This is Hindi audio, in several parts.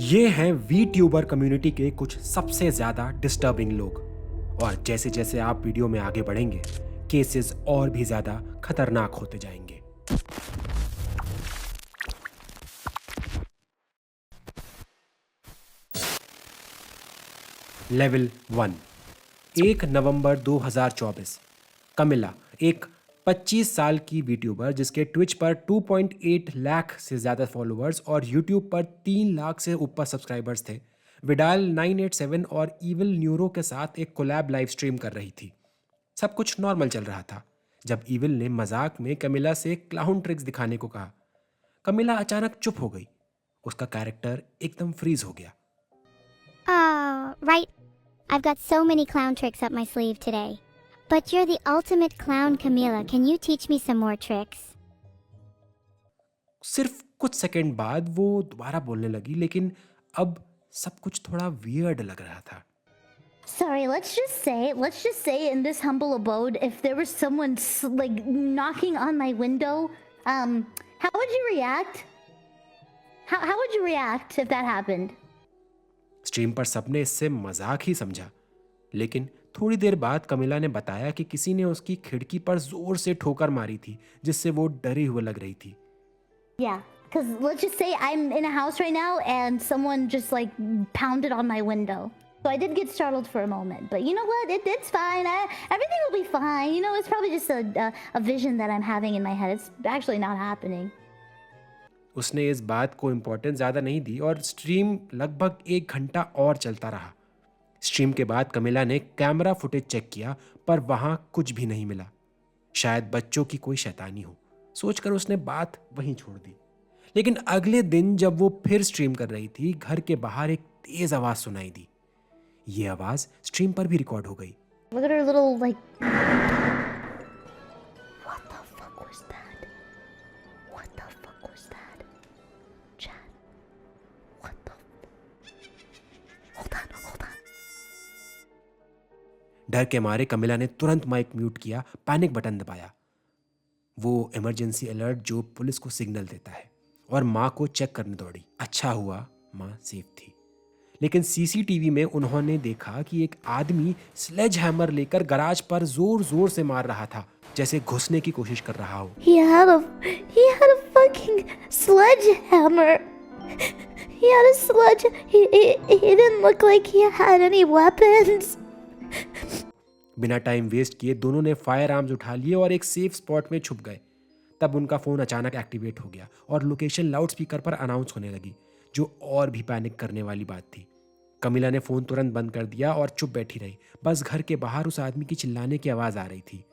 ये हैं वीट्यूबर कम्युनिटी के कुछ सबसे ज़्यादा डिस्टर्बिंग लोग। और जैसे जैसे आप वीडियो में आगे बढ़ेंगे, केसेस और भी ज़्यादा खतरनाक होते जाएंगे। लेवल 1। 1 नवंबर 2024। कमिला, एक 25 साल की वीट्यूबर जिसके ट्विच पर 2.8 लाख से ज़्यादा फॉलोअर्स और यूट्यूब पर 3 लाख से ऊपर सब्सक्राइबर्स थे, विडाल 987 और इविल न्यूरो के साथ एक कोलैब लाइव स्ट्रीम कर रही थी। सब कुछ नॉर्मल चल रहा था जब इविल ने मजाक में कमिला से क्लाउन ट्रिक्स दिखाने को कहा। कमिला अचानक चुप हो गई। उसका कैरेक्टर एकदम फ्रीज हो गया। Right. I've got so many clown tricks up my sleeve today. But you're the ultimate clown, Camila. Can you teach me some more tricks? सिर्फ कुछ सेकंड बाद वो दोबारा बोलने लगी, लेकिन अब सब कुछ थोड़ा वियर्ड लग रहा था। Sorry, let's just say in this humble abode, if there was someone like knocking on my window, how would you react? How would you react if that happened? Stream पर सबने इससे मजाक ही समझा, लेकिन थोड़ी देर बाद कमिला ने बताया कि किसी ने उसकी खिड़की पर जोर से ठोकर मारी थी, जिससे वो डरी हुई लग रही थी। Yeah, because let's just say I'm in a house right now and someone just like pounded on my window. So I did get startled for a moment, but you know what? It's fine. Everything will be fine. You know, it's probably just a vision that I'm having in my head. It's actually not happening. उसने इस बात को इम्पोर्टेंस ज़्यादा नहीं दी और स्ट्रीम लगभग 1 घंटा और चलता रहा। स्ट्रीम के बाद कमिला ने कैमरा फुटेज चेक किया, पर वहाँ कुछ भी नहीं मिला। शायद बच्चों की कोई शैतानी हो, सोचकर उसने बात वहीं छोड़ दी। लेकिन अगले दिन जब वो फिर स्ट्रीम कर रही थी, घर के बाहर एक तेज आवाज़ सुनाई दी। ये आवाज़ स्ट्रीम पर भी रिकॉर्ड हो गई। Look at her little like. What the fuck was that? What the fuck was that? Chat. What the? Hold on. डर के मारे कमिला ने तुरंत माइक म्यूट किया, पैनिक बटन दबाया। वो इमरजेंसी अलर्ट जो पुलिस को सिग्नल देता है, और माँ को चेक करने दौड़ी। अच्छा हुआ माँ सेफ थी। लेकिन सीसीटीवी में उन्होंने देखा कि एक आदमी स्लेज हैमर लेकर गराज पर जोर जोर से मार रहा था, जैसे घुसने की कोशिश कर रहा हो। He had a fucking sledgehammer. He had a sledge. He didn't look like he had any weapons. बिना टाइम वेस्ट किए दोनों ने फायर आर्म्स उठा लिए और एक सेफ स्पॉट में छुप गए। तब उनका फोन अचानक एक्टिवेट हो गया और लोकेशन लाउडस्पीकर पर अनाउंस होने लगी, जो और भी पैनिक करने वाली बात थी। कमिला ने फोन तुरंत बंद कर दिया और चुप बैठी रही। बस घर के बाहर उस आदमी की चिल्लाने की आवाज़ आ रही थी।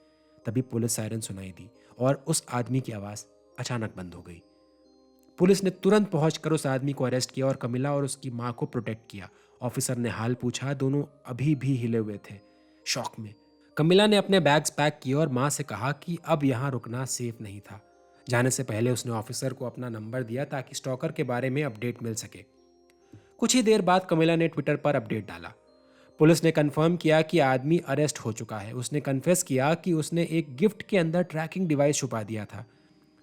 तभी पुलिस सायरन सुनाई दी और उस आदमी की आवाज़ अचानक बंद हो गई। पुलिस ने तुरंत पहुंचकर उस आदमी को अरेस्ट किया और कमिला और उसकी माँ को प्रोटेक्ट किया। ऑफिसर ने हाल पूछा, दोनों अभी भी हिले हुए थे, शॉक में। कमिला ने अपने बैग्स पैक किए और माँ से कहा कि अब यहाँ रुकना सेफ नहीं था। जाने से पहले उसने ऑफिसर को अपना नंबर दिया ताकि स्टॉकर के बारे में अपडेट मिल सके। कुछ ही देर बाद कमिला ने ट्विटर पर अपडेट डाला। पुलिस ने कंफर्म किया कि आदमी अरेस्ट हो चुका है। उसने कन्फेस किया कि उसने एक गिफ्ट के अंदर ट्रैकिंग डिवाइस छुपा दिया था,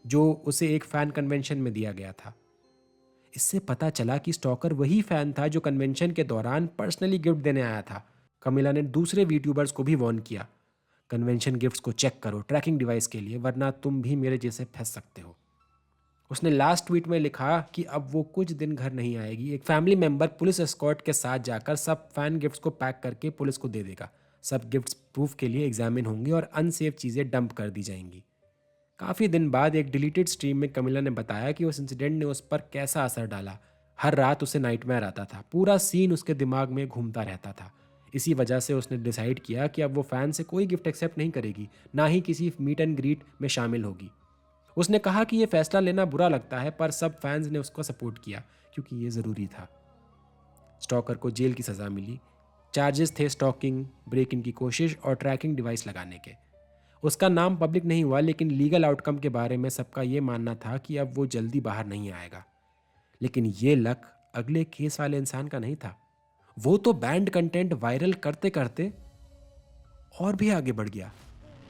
जो उसे एक फैन कन्वेंशन में दिया गया था। इससे पता चला कि स्टॉकर वही फैन था जो कन्वेंशन के दौरान पर्सनली गिफ्ट देने आया था। कमिला ने दूसरे यूट्यूबर्स को भी वार्न किया, कन्वेंशन गिफ्ट्स को चेक करो ट्रैकिंग डिवाइस के लिए, वरना तुम भी मेरे जैसे फंस सकते हो। उसने लास्ट ट्वीट में लिखा कि अब वो कुछ दिन घर नहीं आएगी। एक फैमिली मेंबर पुलिस एस्कॉर्ट के साथ जाकर सब फैन गिफ्ट्स को पैक करके पुलिस को दे देगा। सब गिफ्ट्स प्रूफ के लिए एग्जामिन होंगे और अनसेफ चीज़ें डंप कर दी जाएंगी। काफ़ी दिन बाद एक डिलीटेड स्ट्रीम में कमिला ने बताया कि उस इंसिडेंट ने उस पर कैसा असर डाला। हर रात उसे नाइटमेयर आता था, पूरा सीन उसके दिमाग में घूमता रहता था। इसी वजह से उसने डिसाइड किया कि अब वो फैन से कोई गिफ्ट एक्सेप्ट नहीं करेगी, ना ही किसी मीट एंड ग्रीट में शामिल होगी। उसने कहा कि ये फैसला लेना बुरा लगता है, पर सब फैंस ने उसको सपोर्ट किया क्योंकि ये ज़रूरी था। स्टॉकर को जेल की सज़ा मिली। चार्जेस थे स्टॉकिंग, ब्रेक इन की कोशिश और ट्रैकिंग डिवाइस लगाने के। उसका नाम पब्लिक नहीं हुआ, लेकिन लीगल आउटकम के बारे में सबका ये मानना था कि अब वो जल्दी बाहर नहीं आएगा। लेकिन ये लक अगले केस वाले इंसान का नहीं था। वो तो बैंड कंटेंट वायरल करते करते और भी आगे बढ़ गया।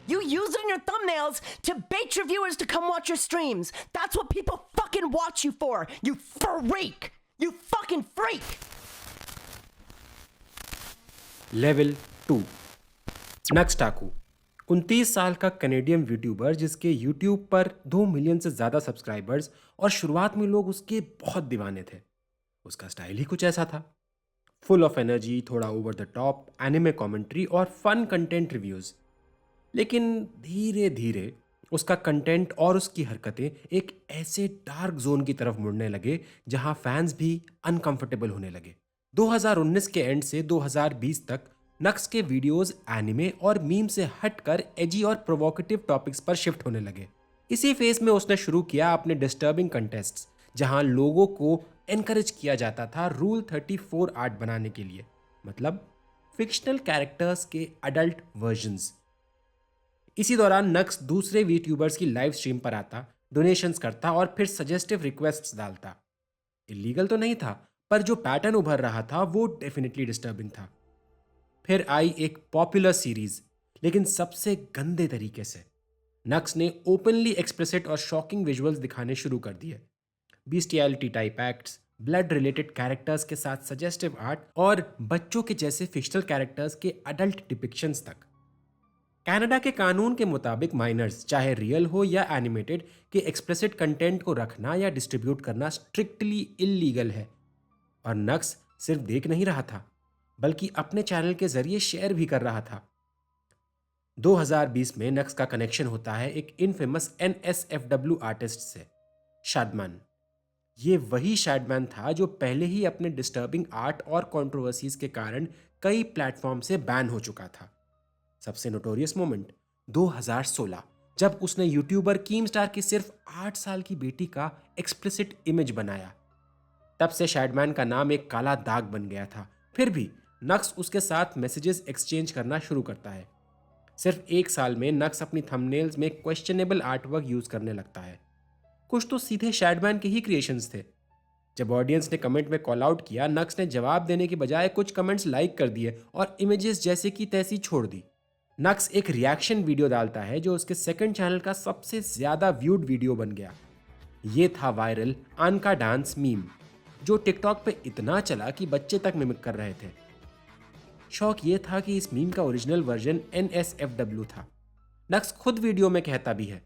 You using your thumbnails to bait your viewers to come watch your streams. That's what people fucking watch you for, you freak! You fucking freak! Level 2। नक्स टाकू 29 साल का कनेडियन यूट्यूबर जिसके यूट्यूब पर 2 मिलियन से ज़्यादा सब्सक्राइबर्स और शुरुआत में लोग उसके बहुत दीवाने थे। उसका स्टाइल ही कुछ ऐसा था, फुल ऑफ एनर्जी, थोड़ा over the top, anime commentary और फन कंटेंट रिव्यूज़। लेकिन धीरे धीरे उसका कंटेंट और उसकी हरकतें एक ऐसे डार्क जोन की तरफ मुड़ने लगे जहां फैंस भी अनकंफर्टेबल होने लगे। 2019 के एंड से 2020 तक नक्स के वीडियोस एनिमे और मीम से हटकर एजी और प्रोवोकेटिव टॉपिक्स पर शिफ्ट होने लगे। इसी फेज में उसने शुरू किया अपने डिस्टर्बिंग कंटेस्ट्स, जहां लोगों को एनकरेज किया जाता था रूल 34 आर्ट बनाने के लिए, मतलब फिक्शनल कैरेक्टर्स के अडल्ट वर्जन्स। इसी दौरान नक्स दूसरे वीट्यूबर्स की लाइव स्ट्रीम पर आता, डोनेशंस करता और फिर सजेस्टिव रिक्वेस्ट्स डालता। इलीगल तो नहीं था, पर जो पैटर्न उभर रहा था वो डेफिनेटली डिस्टर्बिंग था। फिर आई एक पॉपुलर सीरीज, लेकिन सबसे गंदे तरीके से। नक्स ने ओपनली एक्सप्लिसिट और शॉकिंग विजुअल्स दिखाने शुरू कर दिए। Bestiality type acts, blood related characters के साथ सजेस्टिव आर्ट और बच्चों के जैसे फिक्शनल कैरेक्टर्स के अडल्ट डिपिक्शंस तक। कनाडा के कानून के मुताबिक माइनर्स, चाहे रियल हो या एनिमेटेड, के एक्सप्लिसिट कंटेंट को रखना या डिस्ट्रीब्यूट करना स्ट्रिक्टली इल्लीगल है। और नक्स सिर्फ देख नहीं रहा था, बल्कि अपने चैनल के जरिए शेयर भी कर रहा था। 2020 में नक्स का कनेक्शन होता है एक इनफेमस NSFW आर्टिस्ट से, शाडमैन। ये वही शाडमैन था जो पहले ही अपने डिस्टर्बिंग आर्ट और कंट्रोवर्सीज के कारण कई प्लेटफॉर्म से बैन हो चुका था। सबसे नोटोरियस मोमेंट 2016, जब उसने यूट्यूबर कीमस्टार की सिर्फ 8 साल की बेटी का एक्सप्लिसिट इमेज बनाया। तब से शाडमैन का नाम एक काला दाग बन गया था। फिर भी नक्स उसके साथ मैसेजेस एक्सचेंज करना शुरू करता है। सिर्फ 1 साल में नक्स अपनी थंबनेल्स में क्वेश्चनेबल आर्टवर्क यूज करने लगता है। कुछ तो सीधे शाडमैन के ही क्रिएशंस थे। जब ऑडियंस ने कमेंट में कॉल आउट किया, नक्स ने जवाब देने की बजाय कुछ कमेंट्स लाइक कर दिए और इमेजेस जैसे की तैसी छोड़ दी। नक्स एक रिएक्शन वीडियो डालता है जो उसके सेकंड चैनल का सबसे ज्यादा व्यूड वीडियो बन गया। ये था वायरल आनका डांस मीम, जो टिकटॉक पे इतना चला कि बच्चे तक मिमिक कर रहे थे। शौक ये था कि इस मीम का ओरिजिनल वर्जन NSFW था। नक्स खुद वीडियो में कहता भी है,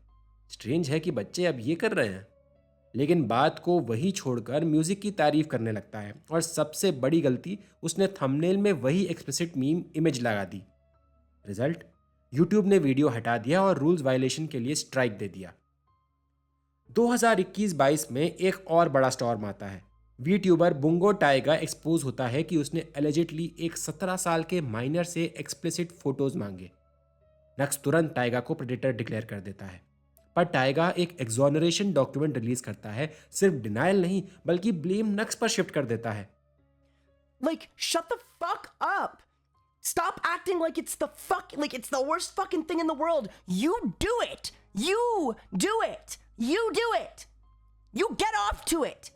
स्ट्रेंज है कि बच्चे अब ये कर रहे हैं, लेकिन बात को वही छोड़कर म्यूजिक की तारीफ करने लगता है। और सबसे बड़ी गलती, उसने थंबनेल में वही एक्सप्लिसिट मीम इमेज लगा दी। रिजल्ट, यूट्यूब ने वीडियो हटा दिया और रूल्स वायलेशन के लिए स्ट्राइक दे दिया। 2021-22 में एक और बड़ा स्टॉर्म आता है। वीट्यूबर बुंगो टाइगा एक्सपोज होता है कि उसने एलिजिडली एक 17 साल के माइनर से एक्सप्लिसिट फोटोज मांगे। नक्स तुरंत टाइगा को प्रेडेटर डिक्लेयर कर देता है, पर टाइगा एक एक्सोनरेशन डॉक्यूमेंट रिलीज करता है। सिर्फ डिनायल नहीं, बल्कि ब्लेम नक्स पर शिफ्ट कर देता है। Like, shut the fuck up. Stop acting like it's the worst fucking thing in the world. You do it. You do it. You do it. You get off to it.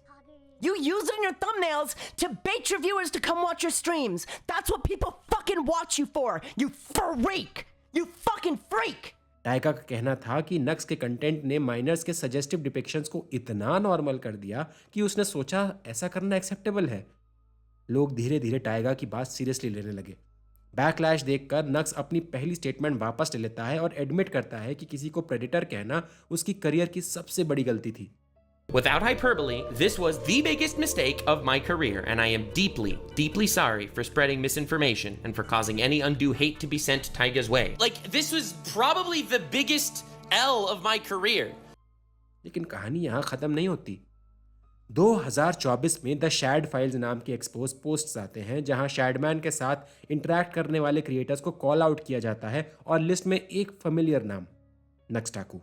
You use it in your thumbnails to bait your viewers to come watch your streams. That's what people fucking watch you for. You freak. You fucking freak. Tyga का कहना था कि नक्स के कंटेंट ने माइनर्स के सजेस्टिव डिपिक्शंस को इतना नॉर्मल कर दिया कि उसने सोचा ऐसा करना एक्सेप्टेबल है। लोग धीरे धीरे टाइगा की बात सीरियसली लेने लगे। बैकलैश देखकर नक्स अपनी पहली स्टेटमेंट वापस ले लेता है और एडमिट करता है कि किसी को प्रेडेटर कहना उसकी करियर की सबसे बड़ी गलती थी। Without hyperbole, this was the biggest mistake of my career, and I am deeply, deeply sorry for spreading misinformation and for causing any undue hate to be sent Taiga's way. Like, this was probably the biggest L of my career. लेकिन कहानी यहाँ खत्म नहीं होती। 2024 में द शैड फाइल्स नाम के एक्सपोज पोस्ट्स आते हैं, जहां शैडमैन के साथ इंटरैक्ट करने वाले क्रिएटर्स को कॉल आउट किया जाता है और लिस्ट में एक फेमिलियर नाम, नक्स टाकू।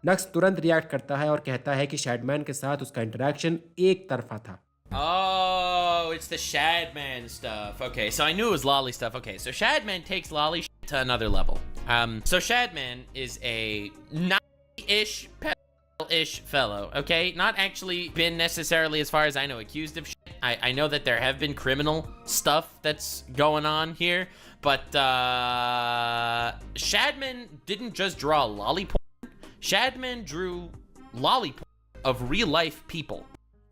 नक्स तुरंत रिएक्ट करता है और कहता है कि शैडमैन के साथ उसका इंटरैक्शन एक तरफा था। Oh, it's the Shadman stuff. Okay, so I knew it was Lolly stuff. Okay, so Shadman takes Lolly to another level. So Shadman is a 90-ish ish fellow, okay? Not actually been necessarily, as far as I know, accused of shit. I know that there have been criminal stuff that's going on here, but Shadman didn't just draw lolly porn. Shadman drew lolly porn of real life people.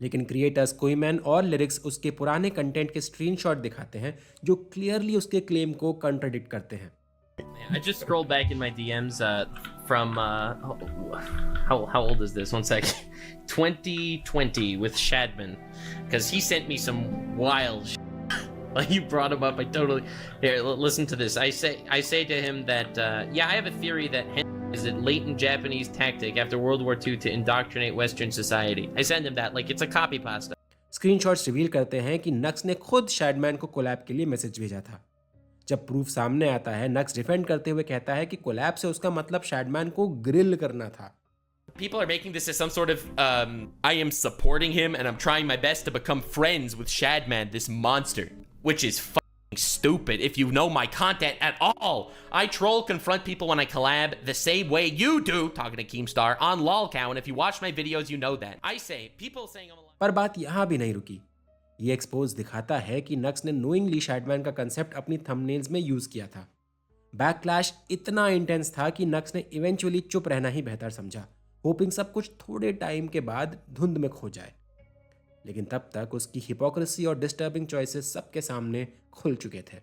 लेकिन क्रिएटर्स कोईमैन और लिरिक्स उसके पुराने कंटेंट के स्क्रीनशॉट दिखाते हैं जो क्लियरली उसके क्लेम को कॉन्ट्रडिक्ट करते हैं। I just scrolled back in my DMs from how old is this? One sec. 2020 with Shadman, because he sent me some wild. Like you brought him up. I totally here. Listen to this. I say to him that yeah, I have a theory that hentai is a latent Japanese tactic after World War II to indoctrinate Western society. I send him that like it's a copy pasta. Screenshots reveal करते हैं कि नक्स ने खुद शैडमैन को कोलैब के लिए मैसेज भेजा था। जब प्रूफ सामने आता है, नक्स डिफेंड करते हुए कहता है कि कोलैब से उसका मतलब शैडमैन को ग्रिल करना था। People are making this as some sort of I am supporting him and I'm trying my best to become friends with Shadman, this monster, which is fucking stupid if you know my content at all. I troll confront people when I collab the same way you do, talking to Keemstar, on LOLcow, and if you watch my videos you know that. I say, people saying I'm a पर बात यहाँ भी नहीं रुकी। ये एक्सपोज दिखाता है कि नक्स ने नोइंगली शैडमैन का कंसेप्ट अपनी थंबनेल्स में यूज किया था। बैकक्लैश इतना इंटेंस था कि नक्स ने इवेंचुअली चुप रहना ही बेहतर समझा, होपिंग सब कुछ थोड़े टाइम के बाद धुंध में खो जाए। लेकिन तब तक उसकी हिपोक्रेसी और डिस्टर्बिंग चॉइसेस सबके सामने खुल चुके थे।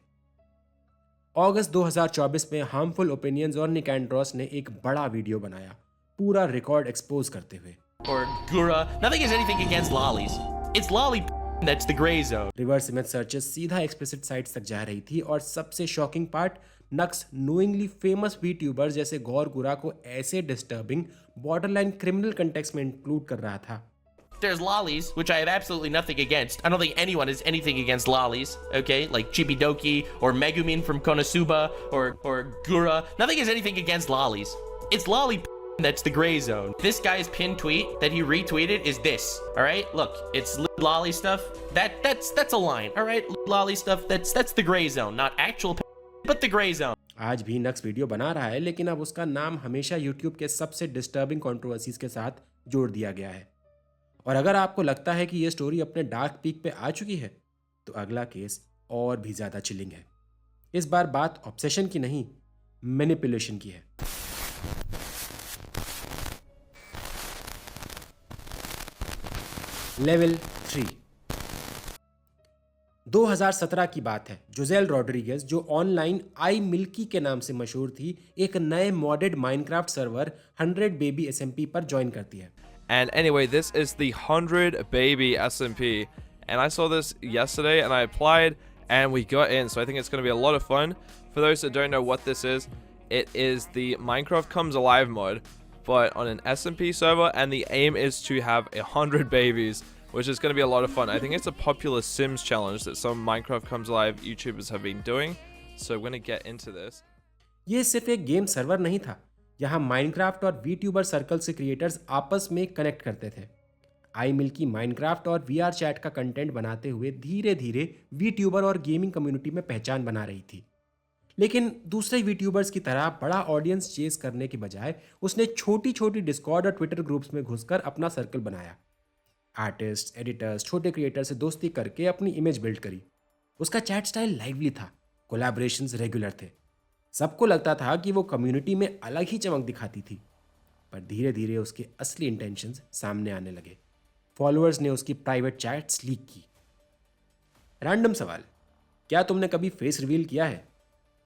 अगस्त 2024 में हार्मफुल ओपिनियंस और निकैंड्रोस ने एक बड़ा वीडियो बनाया, पूरा रिकॉर्ड एक्सपोज करते हुए। or Gura. Nothing is anything against lollies. It's lolly that's the gray zone. Reverse image searches सीधा एक्सप्लिसिट साइट्स तक जा रही थी और सबसे शॉकिंग पार्ट, नक्स नोइंगली फेमस वीट्यूबर्स जैसे गौर गुरा को ऐसे डिस्टर्बिंग बॉर्डरलाइन क्रिमिनल कंटेक्स्ट में इंक्लूड कर रहा था। There's lollies, which I have absolutely nothing against. I don't think anyone has anything against lollies, okay? Like Chibidoki or Megumin from Konosuba or Gura. Nothing is anything against lollies. It's lolly that's the gray zone. This guy's pinned tweet that he retweeted is this. All right, look, it's lolly stuff. That's a line. All right, lolly stuff. That's the gray zone, not actual, but the gray zone. आज भी नक्स वीडियो बना रहा है, लेकिन अब उसका नाम हमेशा यूट्यूब के सबसे डिस्टर्बिंग कंट्रोवर्सीज के साथ जोड़ दिया गया है। और अगर आपको लगता है कि ये स्टोरी अपने डार्क पीक पे आ चुकी है, तो अगला केस और भी ज्यादा चिलिंग है। इस बार बात ऑब्सेशन की नहीं, मैनिपुलेशन की है। लेवल 3। 2017 की बात है। जोजेल रॉड्रिगेज, जो ऑनलाइन आई मिल्की के नाम से मशहूर थी, एक नए modded Minecraft server 100 baby SMP पर ज्वाइन करती है। And anyway, this is the 100 baby SMP, and I saw this yesterday and I applied and we got in, so I think it's going to be a lot of fun. For those that don't know what this is, it is the Minecraft Comes Alive mod, but on an SMP server, and the aim is to have 100 babies, which is going to be a lot of fun. I think it's a popular Sims challenge that some Minecraft Comes Alive YouTubers have been doing, so we're going to get into this. ये सिर्फ एक गेम सर्वर नहीं था, यहाँ माइनक्राफ्ट और वीट्यूबर सर्कल से क्रिएटर्स आपस में कनेक्ट करते थे। आई मिल्की माइनक्राफ्ट और VR चैट का कंटेंट बनाते हुए धीरे धीरे वीट्यूबर और गेमिंग कम्युनिटी में पहचान बना रही थी। लेकिन दूसरे वीट्यूबर्स की तरह बड़ा ऑडियंस चेस करने के बजाय उसने छोटी छोटी डिस्कॉर्ड और ट्विटर ग्रुप्स में घुसकर अपना सर्कल बनाया। आर्टिस्ट, एडिटर्स, छोटे क्रिएटर से दोस्ती करके अपनी इमेज बिल्ड करी। उसका चैट स्टाइल लाइवली था, कोलैबोरेशंस रेगुलर थे। सबको लगता था कि वो कम्युनिटी में अलग ही चमक दिखाती थी, पर धीरे धीरे उसके असली इंटेंशंस सामने आने लगे। फॉलोअर्स ने उसकी प्राइवेट चैट्स लीक की। रैंडम सवाल, क्या तुमने कभी फेस रिवील किया है?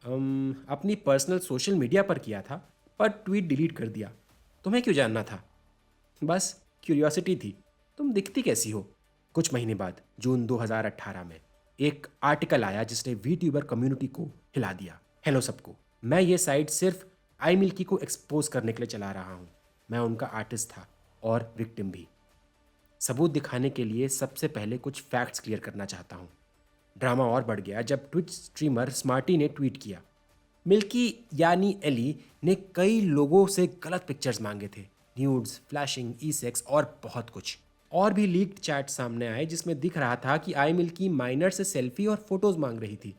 अपनी पर्सनल सोशल मीडिया पर किया था, पर ट्वीट डिलीट कर दिया। तुम्हें क्यों जानना था? बस क्यूरियोसिटी थी, तुम दिखती कैसी हो? कुछ महीने बाद जून 2018 में एक आर्टिकल आया जिसने वीट्यूबर कम्युनिटी को हिला दिया। हेलो सबको, मैं ये साइट सिर्फ आई मिल्की को एक्सपोज करने के लिए चला रहा हूँ। मैं उनका आर्टिस्ट था और विक्टिम भी। सबूत दिखाने के लिए सबसे पहले कुछ फैक्ट्स क्लियर करना चाहता हूँ। ड्रामा और बढ़ गया जब ट्विच स्ट्रीमर स्मार्टी ने ट्वीट किया। मिल्की यानी एली ने कई लोगों से गलत पिक्चर्स मांगे थे, न्यूड्स, फ्लैशिंग, ई-सेक्स और बहुत कुछ। और भी लीक्ड चैट सामने आए जिसमें दिख रहा था कि आई मिल्की माइनर से सेल्फी और फोटोज मांग रही थी।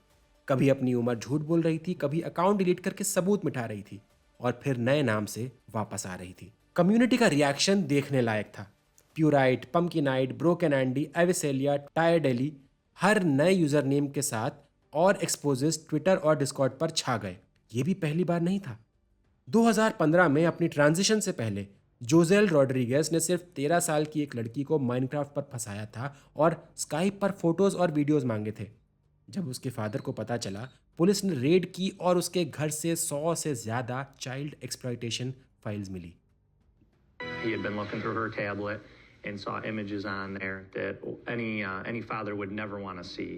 कभी अपनी उम्र झूठ बोल रही थी, कभी अकाउंट डिलीट करके सबूत मिटा रही थी और फिर नए नाम से वापस आ रही थी। कम्युनिटी का रिएक्शन देखने लायक था। प्यूराइट, पम्पकिनाइट, ब्रोकन एंडी, एविसेलिया, टायरडेली, हर नए यूजर नेम के साथ और एक्सपोजेस ट्विटर और डिस्कॉर्ड पर छा गए। ये भी पहली बार नहीं था। 2015 में अपनी ट्रांजिशन से पहले जोजेल रॉड्रिगेज ने सिर्फ 13 साल की एक लड़की को माइनक्राफ्ट पर फंसाया था और स्काइप पर फोटोज और वीडियोस मांगे थे। जब उसके फादर को पता चला, पुलिस ने रेड की और उसके घर से 100 से ज़्यादा चाइल्ड एक्सप्लॉयटेशन फाइल्स मिली। He had been looking through her tablet and saw images on there that any father would never want to see.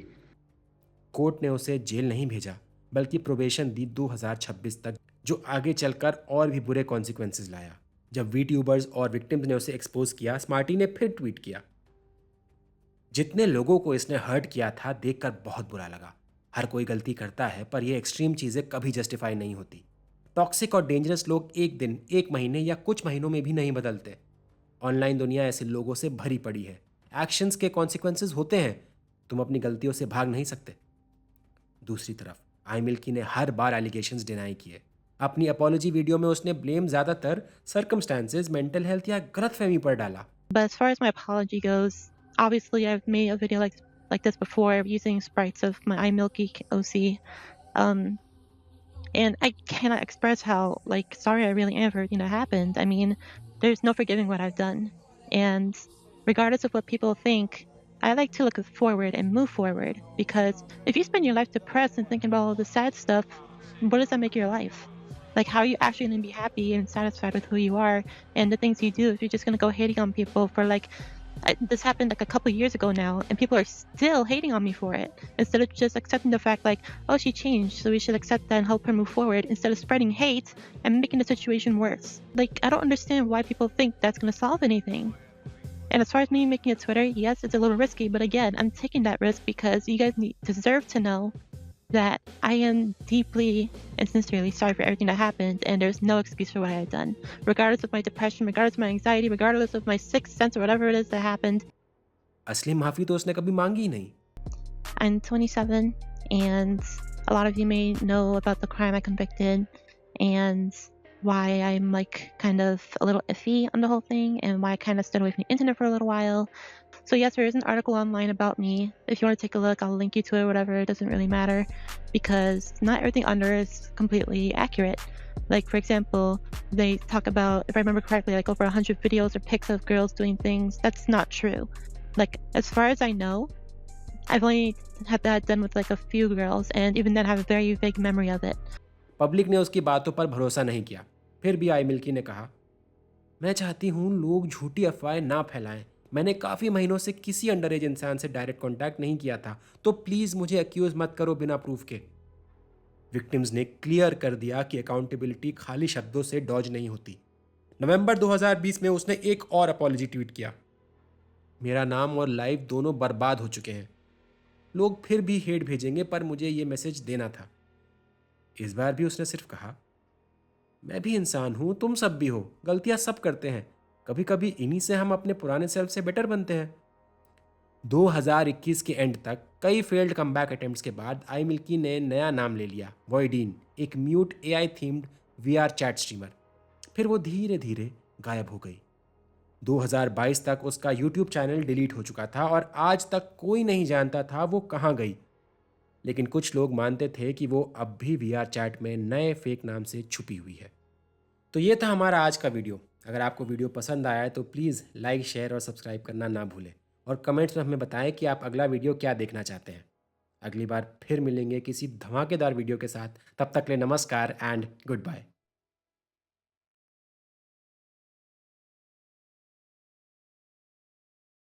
Court ने उसे जेल नहीं भेजा, बल्कि प्रोबेशन दी 2026 तक, जो आगे चलकर और भी बुरे कॉन्सिक्वेंसेस लाया। जब वीट्यूबर्स और विक्टिम्स ने उसे एक्सपोज किया, स्मार्टी ने फिर ट्वीट किया, जितने लोगों को इसने हर्ट किया था देखकर बहुत बुरा लगा। हर कोई गलती करता है, पर ये एक्सट्रीम चीज़ें कभी जस्टिफाई नहीं होती। टॉक्सिक और डेंजरस लोग एक दिन, एक महीने या कुछ महीनों में भी नहीं बदलते। ऑनलाइन दुनिया ऐसे लोगों से भरी पड़ी है। एक्शंस के कॉन्सिक्वेंसेस होते हैं, तुम अपनी गलतियों से भाग नहीं सकते। दूसरी तरफ आई मिल्की ने हर बार एलिगेशंस डिनाई किए। अपनी अपॉलॉजी वीडियो में उसने ब्लेम ज़्यादातर सर्कमस्टांसेस, मेंटल हेल्थ या गलतफहमी पर डाला। But as far as my apology goes, obviously I've made a video like this before using sprites of my iMilky OC. And I cannot express how sorry I really am for everything that happened. I mean, there's no forgiving what I've done. And regardless of what people think, I like to look forward and move forward, because if you spend your life depressed and thinking about all the sad stuff, what does that make your life? Like, how are you actually going to be happy and satisfied with who you are and the things you do if you're just going to go hating on people for this happened a couple years ago now, and people are still hating on me for it, instead of just accepting the fact oh, she changed, so we should accept that and help her move forward, instead of spreading hate and making the situation worse. I don't understand why people think that's going to solve anything. And as far as me making a Twitter, yes, it's a little risky, but again, I'm taking that risk because you guys deserve to know that I am deeply and sincerely sorry for everything that happened, and there's no excuse for what I had done. Regardless of my depression, regardless of my anxiety, regardless of my sixth sense or whatever it is that happened. असली माफ़ी तो उसने कभी मांगी ही नहीं। I'm 27, and a lot of you may know about the crime I convicted and why I'm kind of a little iffy on the whole thing, and why I kind of stood away from the internet for a little while. So yes, there is an article online about me. If you want to take a look, I'll link you to it, whatever. It doesn't really matter, because not everything under is completely accurate. For example, they talk about, if I remember correctly, over 100 videos or pics of girls doing things. That's not true. As far as I know, I've only had that done with a few girls, and even then I have a very vague memory of it. Public ने उसकी बातों पर भरोसा नहीं किया। फिर भी आई मिल्की ने कहा, मैं चाहती हूँ लोग झूठी अफवाहें ना फैलाएं। मैंने काफ़ी महीनों से किसी अंडर एज इंसान से डायरेक्ट कांटेक्ट नहीं किया था, तो प्लीज़ मुझे अक्यूज़ मत करो बिना प्रूफ के। विक्टिम्स ने क्लियर कर दिया कि अकाउंटेबिलिटी खाली शब्दों से डॉज नहीं होती। नवंबर 2020 में उसने एक और अपॉलॉजी ट्वीट किया, मेरा नाम और लाइफ दोनों बर्बाद हो चुके हैं। लोग फिर भी हेट भेजेंगे, पर मुझे ये मैसेज देना था। इस बार भी उसने सिर्फ कहा, मैं भी इंसान हूँ, तुम सब भी हो, गलतियाँ सब करते हैं, कभी कभी इन्हीं से हम अपने पुराने सेल्फ से बेटर बनते हैं। 2021 के एंड तक कई फेल्ड कमबैक अटेम्प्ट्स के बाद आई मिल्की ने नया नाम ले लिया, वॉइडीन, एक mute AI themed VR chat streamer. फिर वो धीरे धीरे गायब हो गई। 2022 तक उसका YouTube चैनल डिलीट हो चुका था और आज तक कोई नहीं जानता था वो कहाँ गई। लेकिन कुछ लोग मानते थे कि वो अब भी VR चैट में नए फेक नाम से छुपी हुई है। तो ये था हमारा आज का वीडियो। अगर आपको वीडियो पसंद आया है तो प्लीज़ लाइक, शेयर और सब्सक्राइब करना ना भूलें, और कमेंट्स में हमें बताएं कि आप अगला वीडियो क्या देखना चाहते हैं। अगली बार फिर मिलेंगे किसी धमाकेदार वीडियो के साथ। तब तक के लिए नमस्कार एंड गुड बाय।